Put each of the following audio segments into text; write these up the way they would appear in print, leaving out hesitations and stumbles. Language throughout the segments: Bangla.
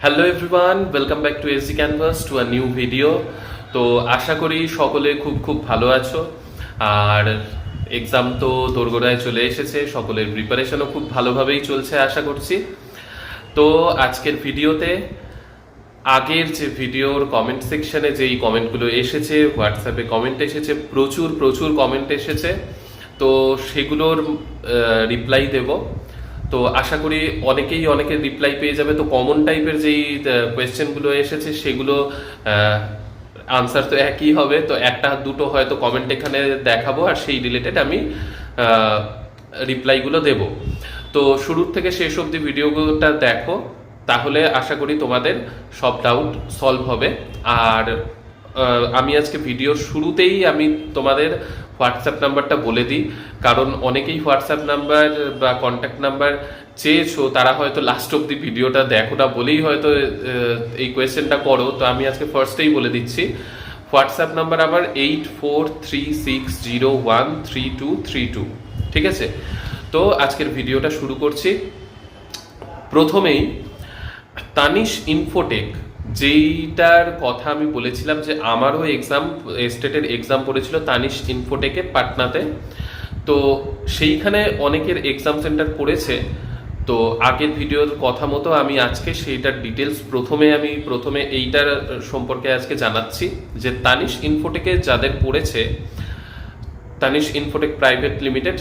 Hello everyone, welcome back to SG canvas to a new video. তো আশা করি সকলে খুব খুব ভালো আছো। আর এক্সাম তো দোরগোড়ায় চলে এসেছে, সকলের প্রিপারেশনও খুব ভালোভাবেই চলছে আশা করছি। তো আজকের ভিডিওতে আগের যে ভিডিওর কমেন্ট সেকশনে যেই কমেন্টগুলো এসেছে, হোয়াটসঅ্যাপে কমেন্ট এসেছে, প্রচুর প্রচুর কমেন্ট এসেছে, তো সেগুলোর রিপ্লাই দেব। তো আশা করি অনেকের রিপ্লাই পেয়ে যাবে। তো কমন টাইপের যেই কোয়েশ্চেনগুলো এসেছে সেগুলো আনসার তো একই হবে, তো একটা দুটো হয়তো কমেন্ট এখানে দেখাবো আর সেই রিলেটেড আমি রিপ্লাইগুলো দেব। তো শুরুর থেকে শেষ অবধি ভিডিওটা দেখো, তাহলে আশা করি তোমাদের সব ডাউট সলভ হবে। আর আমি আজকে ভিডিওর শুরুতেই আমি তোমাদের হোয়াটসঅ্যাপ নাম্বারটা বলে দিই, কারণ অনেকেই হোয়াটসঅ্যাপ নাম্বার বা কন্ট্যাক্ট নাম্বার চেয়েছো, তারা হয়তো লাস্ট অব দি ভিডিওটা দেখো না বলেই হয়তো এই কোয়েশ্চেনটা করো। তো আমি আজকে ফার্স্টেই বলে দিচ্ছি, হোয়াটসঅ্যাপ নাম্বার আমার 8436013232। ঠিক আছে, তো আজকের ভিডিওটা শুরু করছি। প্রথমেই তানিশ ইনফোটেক, যেইটার কথা আমি বলেছিলাম যে আমারও স্টেটের এক্সাম পড়েছিল তানিশ ইনফোটেকে পাটনাতে। তো সেইখানে অনেকের এক্সাম সেন্টার পড়েছে। তো আগের ভিডিওর কথা মতো আমি আজকে সেইটার ডিটেলস প্রথমে এইটার সম্পর্কে আজকে জানাচ্ছি যে তানিশ ইনফোটেকে যাদের পড়েছে, তানিশ ইনফোটেক প্রাইভেট লিমিটেড,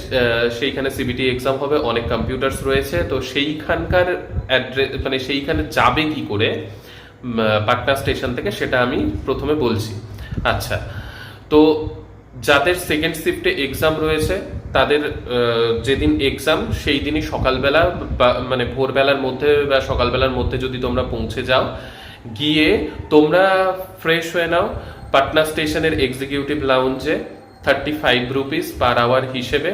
সেইখানে সিবিটি এক্সাম হবে, অনেক কম্পিউটার্স রয়েছে। তো সেইখানকার অ্যাড্রেস সেইখানে যাবে কি করে পাটনা স্টেশন থেকে, সেটা আমি প্রথমে বলছি। আচ্ছা, তো যাদের সেকেন্ড শিফটে এক্সাম রয়েছে তাদের যেদিন এক্সাম সেই দিনই সকালবেলা ভোরবেলার মধ্যে বা সকালবেলার মধ্যে যদি তোমরা পৌঁছে যাও, গিয়ে তোমরা ফ্রেশ হয়ে নাও পাটনা স্টেশনের এক্সিকিউটিভ লাউঞ্জে 35 রুপিস পার আওয়ার হিসেবে।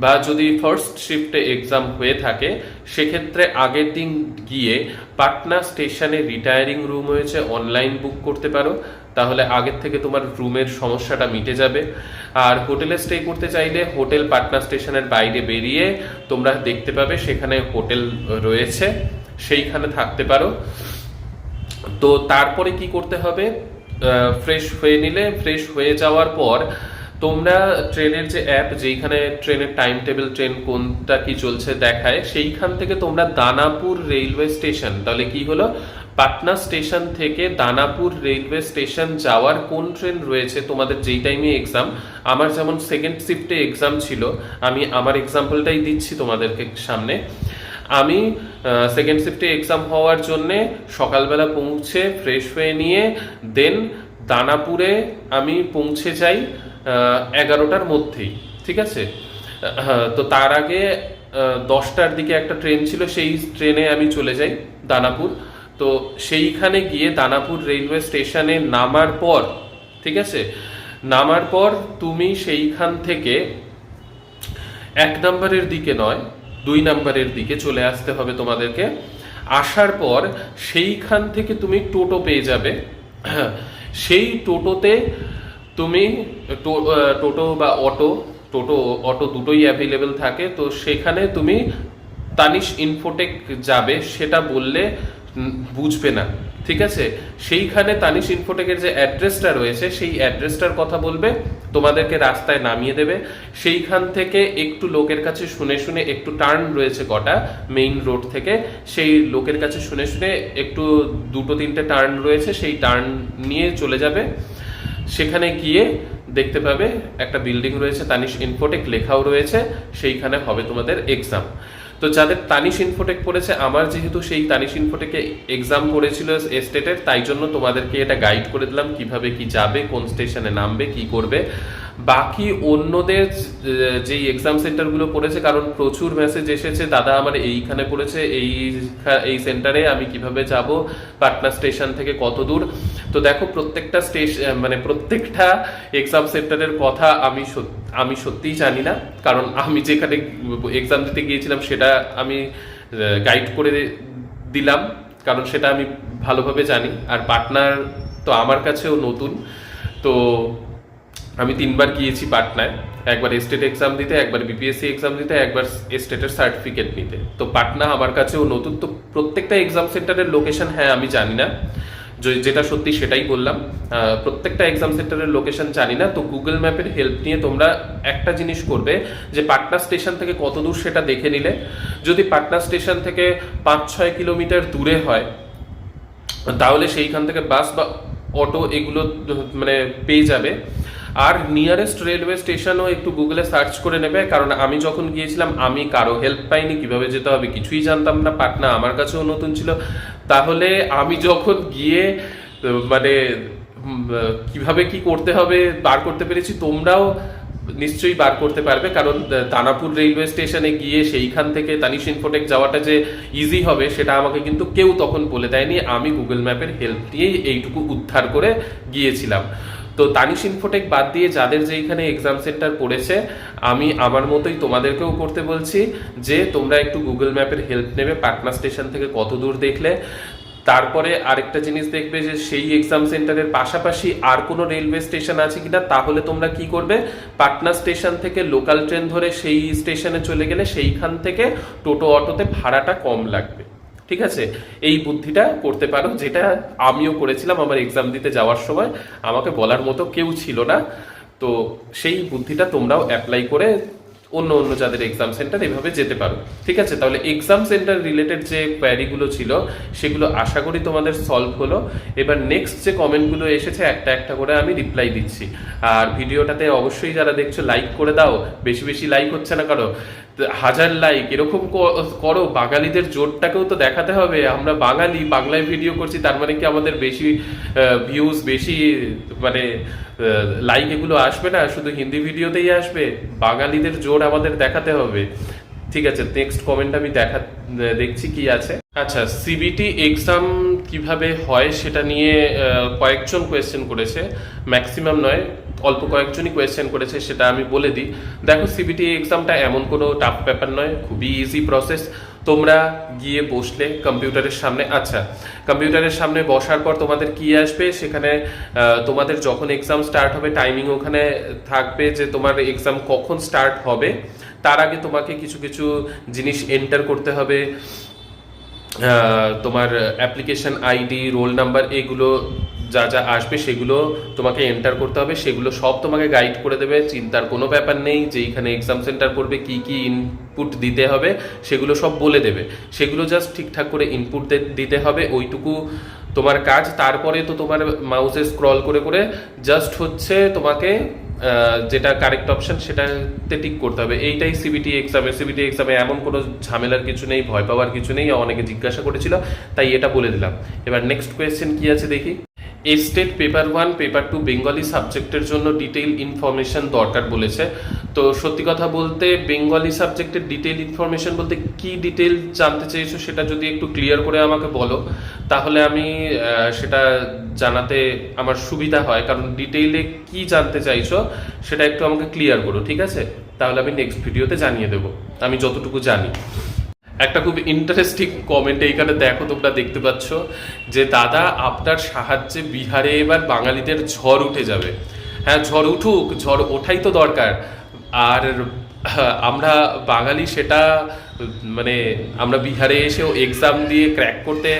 বা যদি ফার্স্ট শিফটে এক্সাম হয়ে থাকে সেক্ষেত্রে আগের দিন গিয়ে পাটনা স্টেশনে রিটায়ারিং রুম হয়েছে, অনলাইন বুক করতে পারো, তাহলে আগের থেকে তোমার রুমের সমস্যাটা মিটে যাবে। আর হোটেলে স্টে করতে চাইলে হোটেল পাটনা স্টেশনের বাইরে বেরিয়ে তোমরা দেখতে পাবে সেখানে হোটেল রয়েছে, সেইখানে থাকতে পারো। তো তারপরে কি করতে হবে, ফ্রেশ হয়ে যাওয়ার পর তোমরা ট্রেনের যে অ্যাপ, যেইখানে ট্রেনের টাইম টেবিল, ট্রেন কোনটা কি চলছে দেখায়, সেইখান থেকে তোমরা দানাপুর রেলওয়ে স্টেশন, তাহলে কি হলো, পাটনা স্টেশন থেকে দানাপুর রেলওয়ে স্টেশন যাওয়ার কোন ট্রেন রয়েছে তোমাদের যেই টাইমে এক্সাম। আমার যেমন সেকেন্ড শিফটে এক্সাম ছিল, আমি আমার এক্সাম্পলটাই দিচ্ছি তোমাদেরকে সামনে। আমি সেকেন্ড শিফটে এক্সাম হওয়ার জন্যে সকালবেলা পৌঁছে ফ্রেশ হয়ে নিয়ে দেন দানাপুরে আমি পৌঁছে যাই 11টার মধ্যেই। ঠিক আছে, তো তার আগে 10টার দিকে একটা ট্রেন ছিল, সেই ট্রেনে আমি চলে যাই দানাপুর। তো সেইখানে গিয়ে দানাপুর রেলওয়ে স্টেশনে নামার পর, ঠিক আছে, নামার পর তুমি সেইখান থেকে 1 নম্বরের দিকে নয় 2 নম্বরের দিকে চলে আসতে হবে তোমাদেরকে। আসার পর সেইখান থেকে তুমি টোটো পেয়ে যাবে। সেই টোটোতে তুমি টোটো বা অটো দুটোই অ্যাভেলেবেল থাকে। তো সেখানে তুমি তানিশ ইনফোটেক যাবে সেটা বললে বুঝবে না, ঠিক আছে। সেইখানে তানিশ ইনফোটেকের যে অ্যাড্রেসটা রয়েছে সেই অ্যাড্রেসটার কথা বলবে, তোমাদেরকে রাস্তায় নামিয়ে দেবে। সেইখান থেকে একটু লোকের কাছে শুনে শুনে, একটু টার্ন রয়েছে কটা মেইন রোড থেকে, সেই লোকের কাছে শুনে শুনে একটু 2-3টে টার্ন রয়েছে, সেই টার্ন নিয়ে চলে যাবে। সেখানে গিয়ে দেখতে পাবে একটা বিল্ডিং রয়েছে, তানিশ ইনফোটেক লেখাও রয়েছে, সেইখানে হবে তোমাদের এক্সাম। তো যাদের তানিশ ইনফোটেক পড়েছে, আমার যেহেতু সেই তানিশ ইনফোটেকে এক্সাম পড়েছিল স্টেটের, তাই জন্য তোমাদেরকে এটা গাইড করে দিলাম কিভাবে কি যাবে, কোন স্টেশনে নামবে, কি করবে। বাকি অন্যদের যেই এক্সাম সেন্টারগুলো পড়েছে, কারণ প্রচুর মেসেজ এসেছে, দাদা আমার এইখানে পড়েছে, এই সেন্টারে আমি কিভাবে যাব, পাটনা স্টেশন থেকে কত দূর। তো দেখো, প্রত্যেকটা প্রত্যেকটা এক্সাম সেন্টারের কথা আমি সত্যিই জানি না, কারণ আমি যেখানে এক্সাম দিতে গিয়েছিলাম সেটা আমি গাইড করে দিলাম, কারণ সেটা আমি ভালোভাবে জানি। আর পাটনার তো আমার কাছেও নতুন, তো আমি 3বার গিয়েছি পাটনায়, একবার স্টেট এক্সাম দিতে, একবার বিপিএসসি এক্সাম দিতে, একবার স্টেটের সার্টিফিকেট নিতে। তো পাটনা আমার কাছেও নতুন। তো প্রত্যেকটা এক্সাম সেন্টারের লোকেশন হ্যাঁ আমি জানি না, যেটা সত্যি সেটাই বললাম। প্রত্যেকটা এক্সাম সেন্টারের লোকেশন জানি না। তো গুগল ম্যাপের হেল্প নিয়ে তোমরা একটা জিনিস করবে, যে পাটনা স্টেশন থেকে কত দূর সেটা দেখে নিলে। যদি পাটনা স্টেশন থেকে 5-6 কিলোমিটার দূরে হয়, তাহলে সেইখান থেকে বাস বা অটো এগুলো মানে পেয়ে যাবে। আর নিয়ারেস্ট রেলওয়ে স্টেশনও একটু গুগলে সার্চ করে নেবে, কারণ আমি যখন গিয়েছিলাম আমি কারো হেল্প পাইনি, কিভাবে যেতে হবে কিছুই জানতাম না। পাটনা আমার কাছেও নতুন ছিল। তাহলে আমি যখন গিয়ে মানে কিভাবে কি করতে হবে বার করতে পেরেছি, তোমরাও নিশ্চয়ই বার করতে পারবে। কারণ দানাপুর রেলওয়ে স্টেশনে গিয়ে সেইখান থেকে তানিশ ইনফোটেক যাওয়াটা যে ইজি হবে সেটা আমাকে কিন্তু কেউ তখন বলে দেয়নি। আমি গুগল ম্যাপের হেল্প নিয়েই এইটুকু উদ্ধার করে গিয়েছিলাম। তো তানিশ ইনফোটেক বাদ দিয়ে যাদের যেইখানে এক্সাম সেন্টার পড়েছে, আমি আমার মতোই তোমাদেরকেও করতে বলছি যে তোমরা একটু গুগল ম্যাপের হেল্প নেবে। পাটনা স্টেশন থেকে কত দূর দেখলে, তারপরে আরেকটা জিনিস দেখবে যে সেই এক্সাম সেন্টারের পাশাপাশি আর কোনো রেলওয়ে স্টেশন আছে কিনা। তাহলে তোমরা কি করবে, পাটনা স্টেশন থেকে লোকাল ট্রেন ধরে সেই স্টেশনে চলে গেলে সেইখান থেকে টোটো অটোতে ভাড়াটা কম লাগবে। ঠিক আছে, এই বুদ্ধিটা করতে পারো, যেটা আমিও করেছিলাম আমার এক্সাম দিতে যাওয়ার সময়। আমাকে বলার মতো কেউ ছিল না। তো সেই বুদ্ধিটা তোমরাও অ্যাপ্লাই করে অন্য অন্য যাদের এক্সাম সেন্টার এভাবে যেতে পারো। ঠিক আছে, তাহলে এক্সাম সেন্টার রিলেটেড যে কোয়ারিগুলো ছিল সেগুলো আশা করি তোমাদের সলভ হলো। এবার নেক্সট যে কমেন্টগুলো এসেছে একটা একটা করে আমি রিপ্লাই দিচ্ছি। আর ভিডিওটাতে অবশ্যই যারা দেখছো লাইক করে দাও। বেশি বেশি লাইক হচ্ছে না, কারো 1000 লাইক এরকম করো। বাঙালিদের জোরটাকেও তো দেখাতে হবে। আমরা বাঙালি, বাংলায় ভিডিও করছি, তার মানে কি আমাদের বেশি ভিউজ, বেশি মানে লাইক এগুলো আসবে না? শুধু হিন্দি ভিডিওতেই আসবে? বাঙালিদের জোর আমাদের দেখাতে হবে। ঠিক আছে, নেক্সট কমেন্ট আমি দেখছি কি আছে। আচ্ছা, সিবিটি এক্সাম কিভাবে হয় সেটা নিয়ে কয়েকজন কোয়েশ্চেন করেছে, ম্যাক্সিমাম নয়, অল্প কয়েকজনই কোয়েশ্চেন করেছে। সেটা আমি বলে দিই। দেখো, সিবিটি এক্সামটা এমন কোনো টাফ ব্যাপার নয়, খুবই ইজি প্রসেস। তোমরা গিয়ে বসলে কম্পিউটারের সামনে। আচ্ছা, কম্পিউটারের সামনে বসার পর তোমাদের কি আসবে, সেখানে তোমাদের যখন এক্সাম স্টার্ট হবে টাইমিং ওখানে থাকবে, যে তোমার এক্সাম কখন স্টার্ট হবে। তার আগে তোমাকে কিছু কিছু জিনিস এন্টার করতে হবে। তোমার অ্যাপ্লিকেশন আইডি, রোল নাম্বার, এগুলো যা যা আসবে সেগুলো তোমাকে এন্টার করতে হবে। সেগুলো সব তোমাকে গাইড করে দেবে, চিন্তার কোনো ব্যাপার নেই। যে এইখানে এক্সাম সেন্টার পড়বে, কি কি ইনপুট দিতে হবে সেগুলো সব বলে দেবে। সেগুলো জাস্ট ঠিকঠাক করে ইনপুট দিতে হবে, ওইটুকু তোমার কাজ। তারপরে তো তোমার মাউসে স্ক্রল করে করে জাস্ট হচ্ছে তোমাকে যেটা কারেক্ট অপশন সেটাতে টিক করতে হবে। এইটাই সিবিটি এক্সামে এমন কোনো ঝামেলার কিছু নেই, ভয় পাওয়ার কিছু নেই। অনেকে জিজ্ঞাসা করেছিল, তাই এটা বলে দিলাম। এবার নেক্সট কোয়েশ্চেন কি আছে দেখি। স্টেট পেপার 1 পেপার 2 বেঙ্গলি সাবজেক্টের জন্য ডিটেইল ইনফরমেশন দরকার বলেছে। তো সত্যি কথা বলতে বেঙ্গলি সাবজেক্টের ডিটেইল ইনফরমেশন বলতে কি ডিটেইল জানতে চাইছো সেটা যদি একটু ক্লিয়ার করে আমাকে বলো, তাহলে আমি সেটা জানাতে আমার সুবিধা হয়। কারণ ডিটেইলে কি জানতে চাইছো সেটা একটু আমাকে ক্লিয়ার করো, ঠিক আছে? তাহলে আমি নেক্সট ভিডিওতে জানিয়ে দেবো আমি যতটুকু জানি। একটা খুব ইন্টারেস্টিং কমেন্ট এইখানে দেখো, তোমরা দেখতে পাচ্ছ যে দাদা আপনার সাহায্যে বিহারে এবার বাঙালিদের ঝড় উঠে যাবে। হ্যাঁ, ঝড় উঠুক, ঝড় ওঠাই তো দরকার। আর আমরা বাঙালি সেটা মানে আমরা বিহারে এসেও এক্সাম দিয়ে ক্র্যাক করতে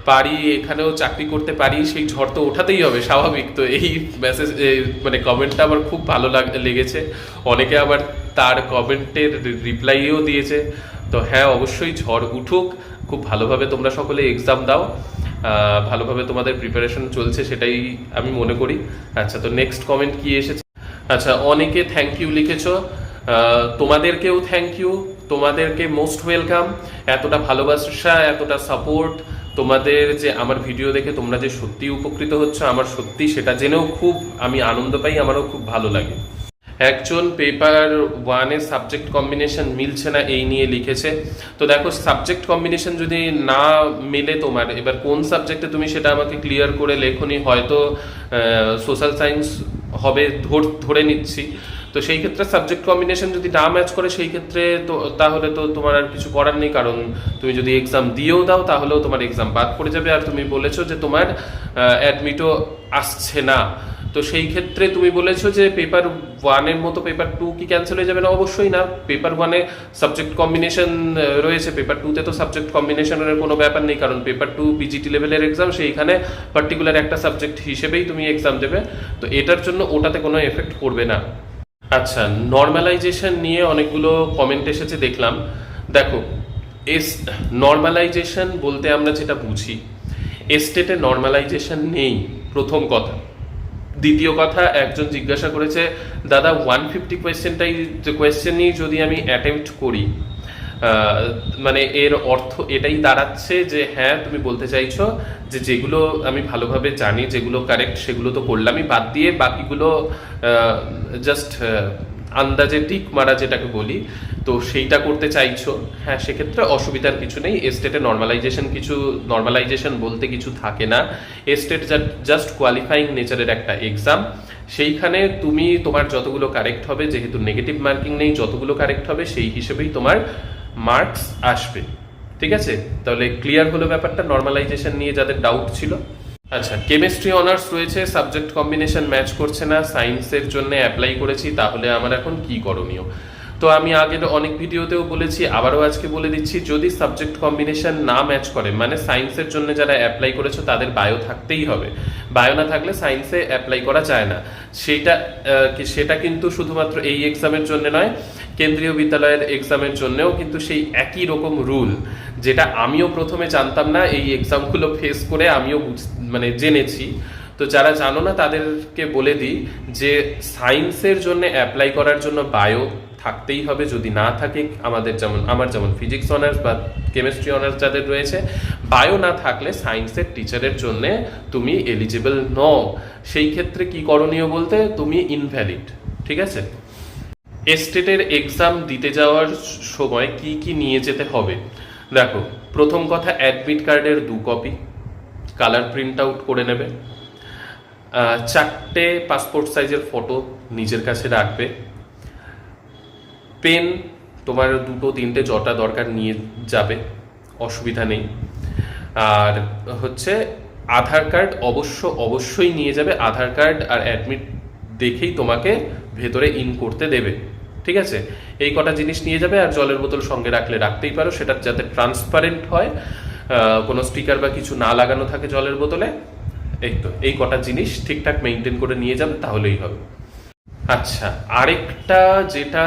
পারি, এখানেও চাকরি করতে পারি, সেই ঝড় তো ওঠাতেই হবে, স্বাভাবিক। তো এই মেসেজ মানে কমেন্টটা আমার খুব ভালো লেগেছে। অনেকে আবার তার কমেন্টের রিপ্লাইও দিয়েছে। তো হ্যাঁ, অবশ্যই ঝড় উঠুক, খুব ভালোভাবে তোমরা সকলে এক্সাম দাও, ভালোভাবে তোমাদের প্রিপারেশন চলছে সেটাই আমি মনে করি। আচ্ছা, তো নেক্সট কমেন্ট কি এসেছে। আচ্ছা, অনেকে থ্যাংক ইউ লিখেছো, তোমাদেরকেও থ্যাংক ইউ, তোমাদেরকে মোস্ট ওয়েলকাম। এতটা ভালোবাসা, এতটা সাপোর্ট, তোমাদের যে আমার ভিডিও দেখে তোমরা যে সত্যি উপকৃত হচ্ছে, আমার সত্যি সেটা জেনেও খুব আমি আনন্দ পাই, আমারও খুব ভালো লাগে। একজন পেপার 1-এর সাবজেক্ট কম্বিনেশন মিলছে না এই নিয়ে লিখেছে। তো দেখো, সাবজেক্ট কম্বিনেশন যদি না মেলে তোমার, এবার কোন সাবজেক্টে তুমি সেটা আমাকে ক্লিয়ার করে লেখনি, হয়তো সোশ্যাল সায়েন্স হবে ধরে নিচ্ছি। তো সেই ক্ষেত্রে সাবজেক্ট কম্বিনেশন যদি না ম্যাচ করে সেই ক্ষেত্রে তো তাহলে তো তোমার আর কিছু করার নেই। কারণ তুমি যদি এক্সাম দিয়েও দাও তাহলেও তোমার এক্সাম বাদ পড়ে যাবে। আর তুমি বলেছো যে তোমার অ্যাডমিটও আসছে না, তো সেই ক্ষেত্রে তুমি বলেছো যে পেপার ওয়ানের মতো পেপার টু কি ক্যান্সেল হয়ে যাবে না? অবশ্যই না। পেপার ওয়ানে সাবজেক্ট কম্বিনেশন রয়েছে, পেপার টুতে তো সাবজেক্ট কম্বিনেশনের কোনো ব্যাপার নেই, কারণ পেপার টু পিজিটি লেভেলের এক্সাম, সেইখানে পার্টিকুলার একটা সাবজেক্ট হিসেবেই তুমি এক্সাম দেবে। তো এটার জন্য ওটাতে কোনো এফেক্ট পড়বে না। আচ্ছা, নর্মালাইজেশন নিয়ে অনেকগুলো কমেন্ট এসেছে দেখলাম। দেখো, নর্মালাইজেশন বলতে আমরা যেটা বুঝি, এস্টেটে নর্মালাইজেশন নেই, প্রথম কথা। দ্বিতীয় কথা, একজন জিজ্ঞাসা করেছে দাদা 150 কোয়েশ্চেনই যদি আমি অ্যাটেম্প্ট করি, মানে এর অর্থ এটাই দাঁড়াচ্ছে যে হ্যাঁ তুমি বলতে চাইছো যে যেগুলো আমি ভালোভাবে জানি, যেগুলো কারেক্ট, সেগুলো তো করলামই, বাদ দিয়ে বাকিগুলো জাস্ট আন্দাজে টিক মারা যেটাকে বলি, তো সেইটা করতে চাইছো। হ্যাঁ, সেক্ষেত্রে অসুবিধার কিছু নেই। এস্টেটে নর্মালাইজেশন বলতে কিছু থাকে না। এস্টেট জাস্ট কোয়ালিফাইং নেচারের একটা এক্সাম। সেইখানে তুমি তোমার যতগুলো কারেক্ট হবে, যেহেতু নেগেটিভ মার্কিং নেই, যতগুলো কারেক্ট হবে সেই হিসেবেই তোমার মার্কস আসবে। ঠিক আছে, তাহলে ক্লিয়ার হলো ব্যাপারটা নর্মালাইজেশন নিয়ে যাদের ডাউট ছিল। আচ্ছা, কেমিস্ট্রি অনার্স রয়েছে, সাবজেক্ট কম্বিনেশন ম্যাচ করছে না, সায়েন্সের জন্য অ্যাপ্লাই করেছি, তাহলে আমার এখন কি করণীয়? তো আমি আগের অনেক ভিডিওতেও বলেছি, আবারও আজকে বলে দিচ্ছি, যদি সাবজেক্ট কম্বিনেশন না ম্যাচ করে, মানে সায়েন্সের জন্য যারা অ্যাপ্লাই করেছো তাদের বায়ো থাকতেই হবে, বায়ো না থাকলে সায়েন্সে অ্যাপ্লাই করা যায় না। সেটা কিন্তু শুধুমাত্র এই এক্সামের জন্য নয়, কেন্দ্রীয় বিদ্যালয়ের এক্সামের জন্যও কিন্তু সেই একই রকম রুল, যেটা আমিও প্রথমে জানতাম না, এই এক্সামগুলো ফেস করে আমিও জেনেছি। তো যারা জানো না তাদেরকে বলে দিই যে সায়েন্সের জন্য অ্যাপ্লাই করার জন্য বায়ো থাকতেই হবে। যদি না থাকে, আমার যেমন ফিজিক্স অনার্স বা কেমিস্ট্রি অনার্স যাদের রয়েছে, বায়ো না থাকলে সায়েন্সের টিচারের জন্য তুমি এলিজিবল নও। সেই ক্ষেত্রে কি করণীয় বলতে, তুমি ইনভ্যালিড। ঠিক আছে, এস্টেটের এক্সাম দিতে যাওয়ার সময় কি কি নিয়ে যেতে হবে? দেখো, প্রথম কথা, অ্যাডমিট কার্ডের 2 কপি কালার প্রিন্ট আউট করে নেবে, 4টে পাসপোর্ট সাইজের ফটো নিজের কাছে রাখবে, পেন তোমার 2-3টে যটা দরকার নিয়ে যাবে, অসুবিধা নেই। আর হচ্ছে আধার কার্ড অবশ্যই নিয়ে যাবে। আধার কার্ড আর অ্যাডমিট দেখেই তোমাকে ভেতরে ইন করতে দেবে। ঠিক আছে, এই কটা জিনিস নিয়ে যাবে। আর জলের বোতল সঙ্গে রাখতেই পারো, সেটা যাতে ট্রান্সপারেন্ট হয়, কোনো স্টিকার বা কিছু না লাগানো থাকে জলের বোতলে। এই কটা জিনিস ঠিকঠাক মেনটেন করে নিয়ে যাবে, তাহলেই হবে। আচ্ছা, আরেকটা যেটা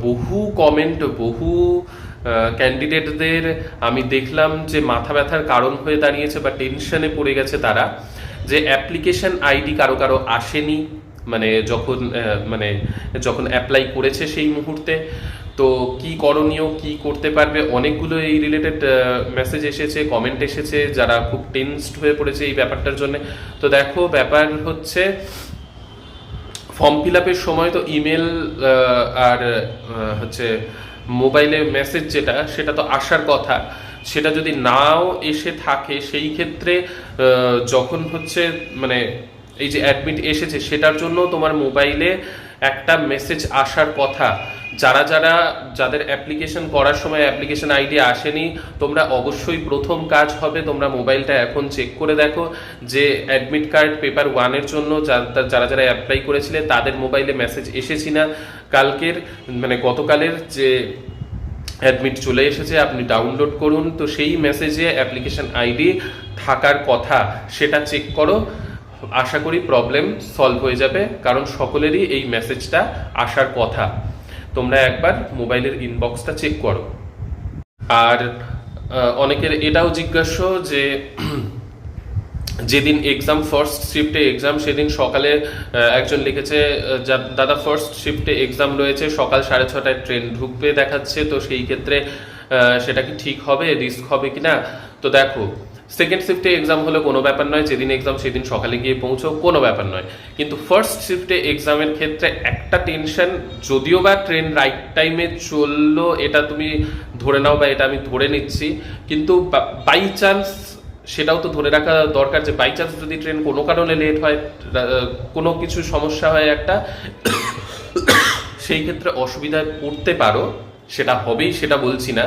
বহু ক্যান্ডিডেটদের আমি দেখলাম যে মাথা ব্যথার কারণ হয়ে দাঁড়িয়েছে বা টেনশনে পড়ে গেছে তারা, যে অ্যাপ্লিকেশন আইডি কারো আসেনি, যখন অ্যাপ্লাই করেছে সেই মুহূর্তে। তো কি করণীয়, কি করতে পারবে? অনেকগুলো এই রিলেটেড মেসেজ এসেছে, কমেন্ট এসেছে, যারা খুব টেনসড হয়ে পড়েছে এই ব্যাপারটার জন্য। তো দেখো, ব্যাপার হচ্ছে ফর্ম ফিল আপের সময় তো ইমেল আর হচ্ছে মোবাইলে মেসেজ সেটা তো আসার কথা। সেটা যদি নাও এসে থাকে, সেই ক্ষেত্রে যখন হচ্ছে এই যে অ্যাডমিট এসেছে, সেটার জন্য তোমার মোবাইলে একটা মেসেজ আসার কথা। যাদের অ্যাপ্লিকেশন করার সময় অ্যাপ্লিকেশন আইডি আসেনি, তোমরা অবশ্যই প্রথম কাজ হবে তোমরা মোবাইলটা এখন চেক করে দেখো যে অ্যাডমিট কার্ড পেপার 1-এর জন্য যারা অ্যাপ্লাই করেছিলে তাদের মোবাইলে মেসেজ এসেছি না। গতকালের যে অ্যাডমিট চলে এসেছে, আপনি ডাউনলোড করুন, তো সেই মেসেজে অ্যাপ্লিকেশন আইডি থাকার কথা, সেটা চেক করো। আশা করি প্রবলেম সলভ হয়ে যাবে, কারণ সকলেরই এই মেসেজটা আসার কথা। তোমরা একবার মোবাইলের ইনবক্সটা চেক করো। আর অনেকের এটাও জিজ্ঞাসা যে যেদিন এক্সাম, ফার্স্ট শিফটে এক্সাম, সেদিন সকালে একজন লিখেছে দাদা ফার্স্ট শিফটে এক্সাম রয়েছে, সকাল 6:30টায় ট্রেন ঢুকবে দেখাচ্ছে, তো সেই ক্ষেত্রে সেটা কি ঠিক হবে, রিস্ক হবে কিনা? তো দেখো, সেকেন্ড শিফটে এক্সাম হলে কোনো ব্যাপার নয়, যেদিন এক্সাম সেদিন সকালে গিয়ে পৌঁছো, কোনো ব্যাপার নয়। কিন্তু ফার্স্ট শিফটে এক্সামের ক্ষেত্রে একটা টেনশন, যদিও বা ট্রেন রাইট টাইমে চললো এটা তুমি ধরে নাও, বা এটা আমি ধরে নিচ্ছি, কিন্তু বাই চান্স সেটাও তো ধরে রাখা দরকার যে বাই চান্স যদি ট্রেন কোনো কারণে লেট হয়, কোনো কিছু সমস্যা হয় একটা, সেই ক্ষেত্রে অসুবিধায় পড়তে পারো। সেটা হবেই সেটা বলছি না,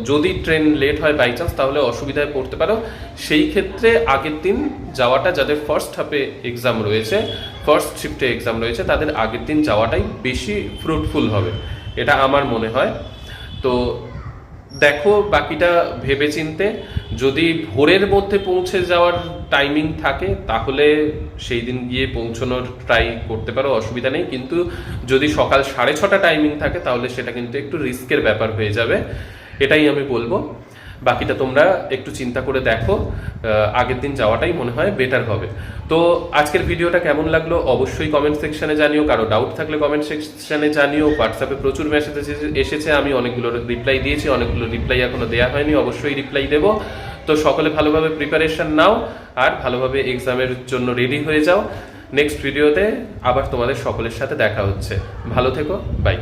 যদি ট্রেন লেট হয় বাই চান্স তাহলে অসুবিধায় পড়তে পারো। সেই ক্ষেত্রে আগের দিন যাওয়াটা, যাদের ফার্স্ট হাফে এক্সাম রয়েছে, ফার্স্ট শিফটে এক্সাম রয়েছে, তাদের আগের দিন যাওয়াটাই বেশি ফ্রুটফুল হবে, এটা আমার মনে হয়। তো দেখো বাকিটা ভেবেচিন্তে, যদি ভোরের মধ্যে পৌঁছে যাওয়ার টাইমিং থাকে তাহলে সেই দিন গিয়ে পৌঁছানোর ট্রাই করতে পারো, অসুবিধা নেই। কিন্তু যদি সকাল 6:30 টাইমিং থাকে তাহলে সেটা কিন্তু একটু রিস্কের ব্যাপার হয়ে যাবে, এটাই আমি বলবো। বাকিটা তোমরা একটু চিন্তা করে দেখো, আগের দিন যাওয়াটাই মনে হয় বেটার হবে। তো আজকের ভিডিওটা কেমন লাগলো অবশ্যই কমেন্ট সেকশনে জানিও, কারো ডাউট থাকলে কমেন্ট সেকশনে জানিও। হোয়াটসঅ্যাপে প্রচুর মেসেজ এসেছে, আমি অনেকগুলো রিপ্লাই দিয়েছি, অনেকগুলো রিপ্লাই এখনো দেওয়া হয়নি, অবশ্যই রিপ্লাই দেবো। তো সকলে ভালোভাবে প্রিপারেশন নাও আর ভালোভাবে এক্সামের জন্য রেডি হয়ে যাও। নেক্সট ভিডিওতে আবার তোমাদের সকলের সাথে দেখা হচ্ছে। ভালো থেকো, বাই।